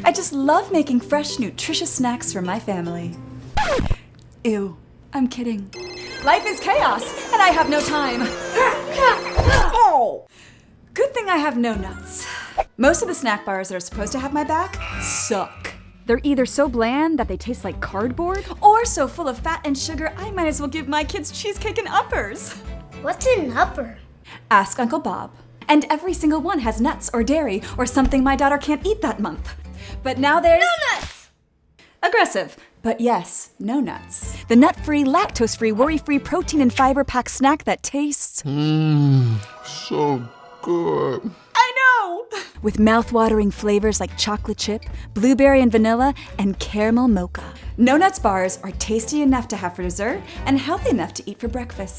I just love making fresh, nutritious snacks for my family. Ew, I'm kidding. Life is chaos, and I have no time. Oh! Good thing I have no nuts. Most of the snack bars that are supposed to have my back suck. They're either so bland that they taste like cardboard, Or so full of fat and sugar, I might as well give my kids cheesecake and uppers. What's an upper? Ask Uncle Bob. And every single one has nuts or dairy or something my daughter can't eat that month. But now there's... No nuts! Aggressive. But yes, no nuts. The nut-free, lactose-free, worry-free protein and fiber-packed snack that tastes... So good. I know! With mouth-watering flavors like chocolate chip, blueberry and vanilla, and caramel mocha. No Nuts bars are tasty enough to have for dessert and healthy enough to eat for breakfast.